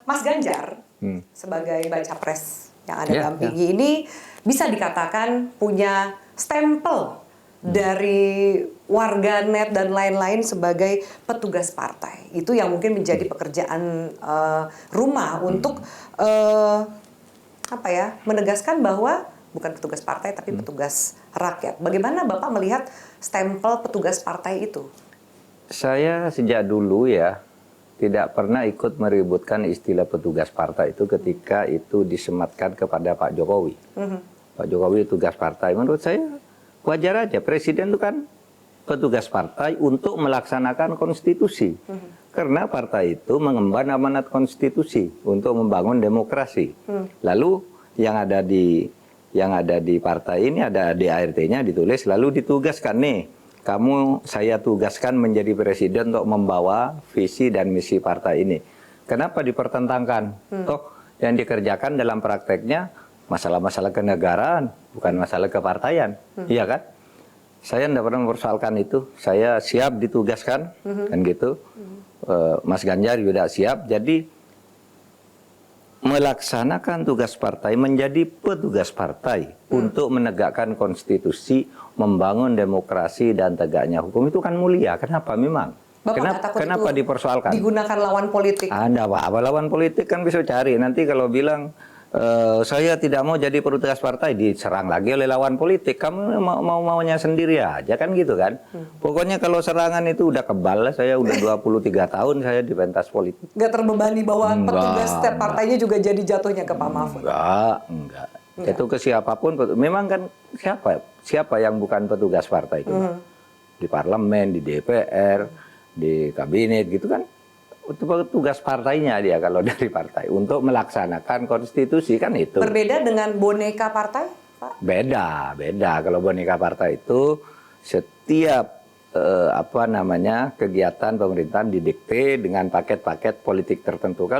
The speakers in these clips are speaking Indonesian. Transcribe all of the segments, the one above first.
Mas Ganjar sebagai baca pres yang Anda dampingi ini bisa dikatakan punya stempel dari warganet dan lain-lain sebagai petugas partai. Itu yang mungkin menjadi pekerjaan rumah untuk menegaskan bahwa bukan petugas partai tapi petugas rakyat. Bagaimana Bapak melihat stempel petugas partai itu? Saya sejak dulu ya tidak pernah ikut meributkan istilah petugas partai itu ketika itu disematkan kepada Pak Jokowi. Pak Jokowi tugas partai. Menurut saya wajar aja. Presiden itu kan petugas partai untuk melaksanakan konstitusi. Karena partai itu mengemban amanat konstitusi untuk membangun demokrasi. Lalu yang ada di partai ini ada ADART-nya ditulis lalu ditugaskan nih. Saya tugaskan menjadi presiden untuk membawa visi dan misi partai ini. Kenapa dipertentangkan? Toh yang dikerjakan dalam prakteknya masalah-masalah kenegaraan, bukan masalah kepartaian. Iya kan? Saya tidak pernah mempersoalkan itu. Saya siap ditugaskan, kan gitu. Mas Ganjar juga siap. Jadi melaksanakan tugas partai menjadi petugas partai untuk menegakkan konstitusi, membangun demokrasi dan tegaknya hukum itu kan mulia. Kenapa memang? Kenapa dipersoalkan? Digunakan lawan politik. Ada apa lawan politik kan bisa cari. Nanti kalau bilang saya tidak mau jadi petugas partai diserang lagi oleh lawan politik. Kamu maunya sendiri aja kan gitu kan. Pokoknya kalau serangan itu udah kebal lah. Saya udah 23 tahun saya di pentas politik. Nggak terbebani bahwa petugas setiap partainya juga jadi jatuhnya ke Pak Mahfud? Enggak. Itu ke siapapun. Memang kan siapa yang bukan petugas partai itu? Di parlemen, di DPR, di kabinet gitu kan. Itu tugas partainya dia kalau dari partai untuk melaksanakan konstitusi kan itu. Berbeda dengan boneka partai, Pak? Beda. Kalau boneka partai itu setiap kegiatan pemerintahan didikte dengan paket-paket politik tertentu.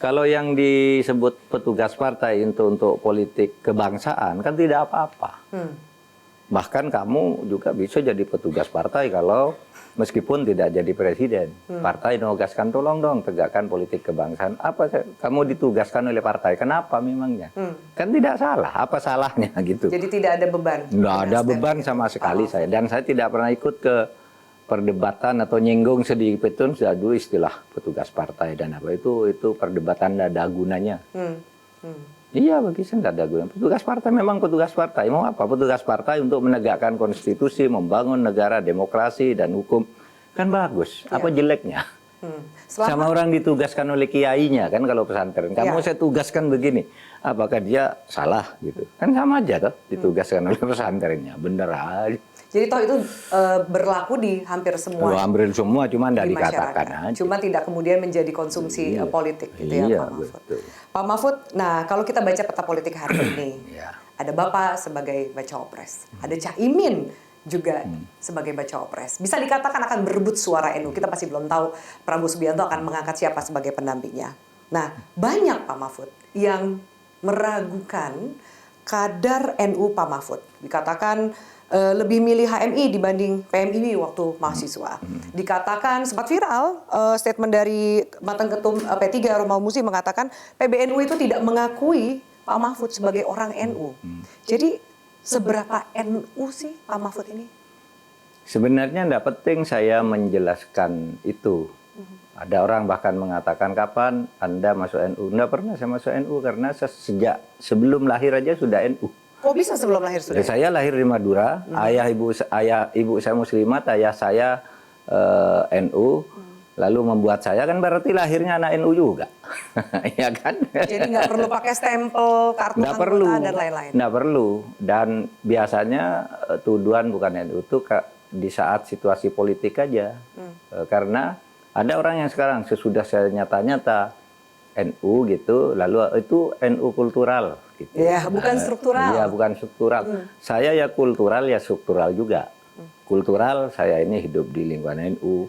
Kalau yang disebut petugas partai itu untuk politik kebangsaan kan tidak apa-apa. Bahkan kamu juga bisa jadi petugas partai kalau meskipun tidak jadi presiden. Partai menugaskan tolong dong tegakkan politik kebangsaan. Kamu ditugaskan oleh partai? Kenapa memangnya? Kan tidak salah. Apa salahnya gitu? Jadi tidak ada beban? Tidak ada beban sama sekali saya. Dan saya tidak pernah ikut ke perdebatan atau nyinggung sedikit pun sudah dulu istilah petugas partai dan apa itu perdebatan tidak ada gunanya. Iya, bagi saya tidak ada gunanya. Petugas partai memang petugas partai. Mau apa? Petugas partai untuk menegakkan konstitusi, membangun negara, demokrasi, dan hukum. Kan bagus. Apa jeleknya? Sama orang ditugaskan oleh kiainya, kan kalau pesantren. Kamu saya tugaskan begini. Apakah dia salah? Gitu. Kan sama aja toh ditugaskan oleh pesantrennya. Bener aja. Jadi toh itu berlaku di hampir semua. Hampir semua, cuma tidak dikatakan aja. Cuma tidak kemudian menjadi konsumsi politik, gitu ya Pak Mahfud. Betul. Pak Mahfud, nah kalau kita baca peta politik hari ini, ada Bapak sebagai Bacawapres, ada Caimin juga sebagai Bacawapres. Bisa dikatakan akan berebut suara NU. Kita pasti belum tahu Prabowo Subianto akan mengangkat siapa sebagai pendampingnya. Nah, banyak Pak Mahfud yang meragukan kadar NU Pak Mahfud. Dikatakan lebih milih HMI dibanding PMI waktu mahasiswa. Dikatakan sempat viral statement dari mantan ketum P3 Romal Muzi mengatakan PBNU itu tidak mengakui Pak Mahfud sebagai orang NU. Jadi seberapa NU sih Pak Mahfud ini? Sebenarnya tidak penting saya menjelaskan itu. Ada orang bahkan mengatakan kapan Anda masuk NU? Tidak pernah saya masuk NU karena sejak sebelum lahir aja sudah NU. Kok bisa sebelum lahir sudah? Saya lahir di Madura, ayah ibu saya muslimat, ayah saya NU, lalu membuat saya kan berarti lahirnya anak NU juga, ya kan? Jadi nggak perlu pakai stempel kartu anggota dan lain-lain. Nggak perlu. Dan biasanya tuduhan bukan NU itu di saat situasi politik aja, karena ada orang yang sekarang sesudah saya nyata-nyata NU gitu, lalu itu NU kultural. Gitu. Ya, bukan struktural. Iya, bukan struktural. Saya ya kultural ya struktural juga. Kultural saya ini hidup di lingkungan NU,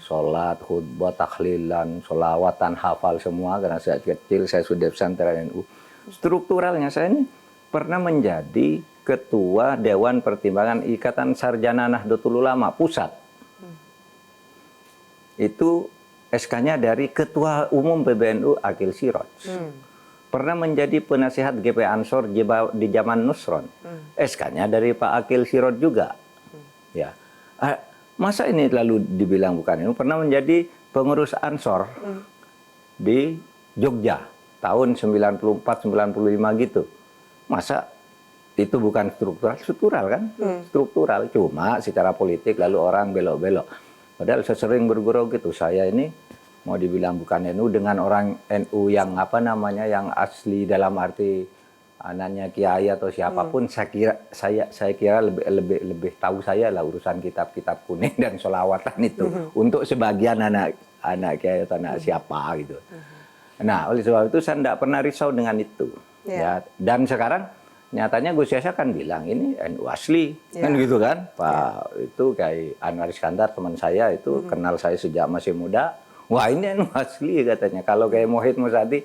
sholat, khutbah, tahlilan, sholawatan, hafal semua karena saya kecil saya sudah pesantren NU. Strukturalnya saya ini pernah menjadi ketua Dewan Pertimbangan Ikatan Sarjana Nahdlatul Ulama pusat. Itu SK-nya dari Ketua Umum PBNU Akil Siroj. Pernah menjadi penasihat GP Ansor di zaman Nusron. SK-nya dari Pak Akil Siroj juga. Ya. Masa ini lalu dibilang bukan NU? Pernah menjadi pengurus Ansor di Jogja tahun 94-95 gitu. Masa itu bukan struktural? Struktural kan? Struktural. Cuma secara politik lalu orang belok-belok. Padahal saya sering bergurau gitu. Saya ini mau dibilang bukan NU dengan orang NU yang apa namanya yang asli dalam arti anaknya kiai atau siapapun, saya kira lebih tahu saya lah urusan kitab-kitab kuning dan sholawatan itu untuk sebagian anak kiai atau anak siapa gitu. Nah, oleh sebab itu saya tidak pernah risau dengan itu. Ya. Dan sekarang nyatanya Gus Yahya kan bilang ini NU asli, kan gitu kan? Pak itu kayak Anwar Iskandar teman saya itu kenal saya sejak masih muda. Wah ini NU asli katanya. Kalau kayak Mohit Musadi,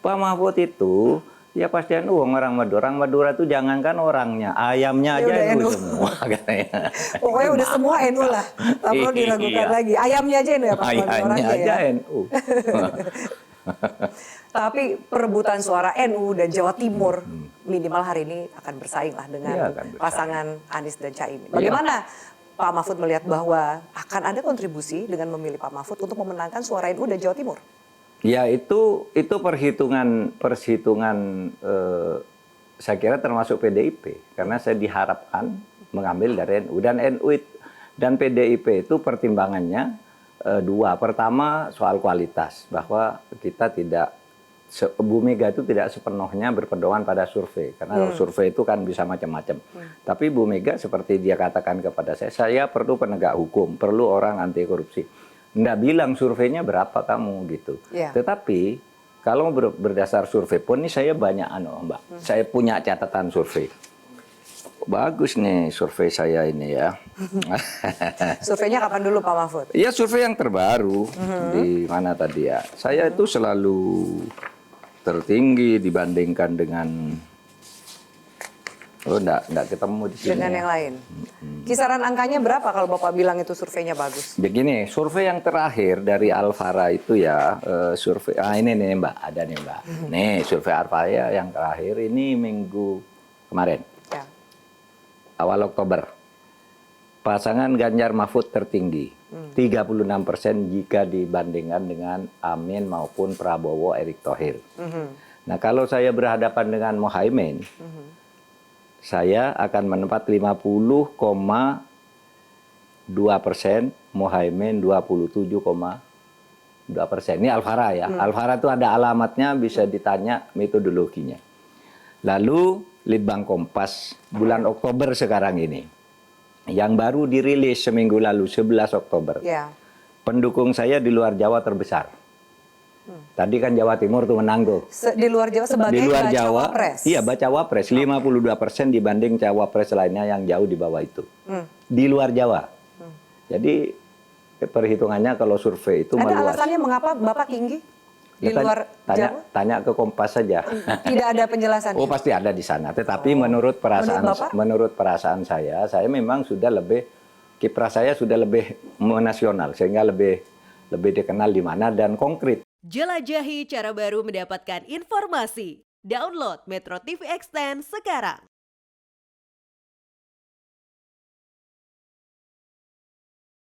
Pak Mahfud itu ya pasti NU orang Madura. Orang Madura itu jangankan orangnya, ayamnya aja NU semua katanya. Pokoknya udah semua NU lah, tak perlu diragukan lagi. Ayamnya aja NU ya Pak? Ayamnya aja NU. Tapi perebutan suara NU dan Jawa Timur minimal hari ini akan bersaing lah dengan pasangan Anies dan Caimin. Bagaimana Pak Mahfud melihat bahwa akan ada kontribusi dengan memilih Pak Mahfud untuk memenangkan suara NU dan Jawa Timur? Ya itu perhitungan saya kira termasuk PDIP karena saya diharapkan mengambil dari NU dan PDIP itu pertimbangannya dua. Pertama soal kualitas bahwa kita tidak Bu Mega itu tidak sepenuhnya berpedoman pada survei karena survei itu kan bisa macam-macam. Tapi Bu Mega seperti dia katakan kepada saya perlu penegak hukum, perlu orang anti korupsi. Nggak bilang surveinya berapa kamu gitu. Tetapi kalau berdasar survei pun ini saya banyak Mbak. Saya punya catatan survei. Bagus nih survei saya ini ya. Surveinya kapan dulu Pak Mahfud? Iya survei yang terbaru. Di mana tadi ya? Saya itu selalu tertinggi dibandingkan dengan enggak ketemu di sini. Dengan yang lain. Kisaran angkanya berapa kalau Bapak bilang itu surveinya bagus? Begini, survei yang terakhir dari Alfara itu ya, survei ini nih Mbak, ada nih Mbak. Nih, survei Alfara yang terakhir ini minggu kemarin. Ya. Awal Oktober. Pasangan Ganjar Mahfud tertinggi. 36% jika dibandingkan dengan Amin maupun Prabowo Erick Thohir. Nah, kalau saya berhadapan dengan Mohaimin, saya akan menempat 50,2%, Mohaimin 27,2%. Ini Alfara ya. Alfara itu ada alamatnya, bisa ditanya metodologinya. Lalu Litbang Kompas bulan Oktober sekarang ini. Yang baru dirilis seminggu lalu, 11 Oktober. Ya. Pendukung saya di luar Jawa terbesar. Tadi kan Jawa Timur tuh menang tuh. Di luar Jawa sebagai di luar Jawa, Cawapres. iya Bacawapres 52% dibanding Cawapres lainnya yang jauh di bawah itu. Di luar Jawa. Jadi perhitungannya kalau survei itu ada meluas. alasannya mengapa Bapak tinggi di luar Jawa? Tanya ke Kompas saja. Tidak ada penjelasan. Oh pasti ada di sana. Tetapi menurut perasaan saya memang sudah lebih kiprah saya sudah lebih menasional sehingga lebih dikenal di mana dan konkret. Jelajahi cara baru mendapatkan informasi. Download Metro TV Extend sekarang.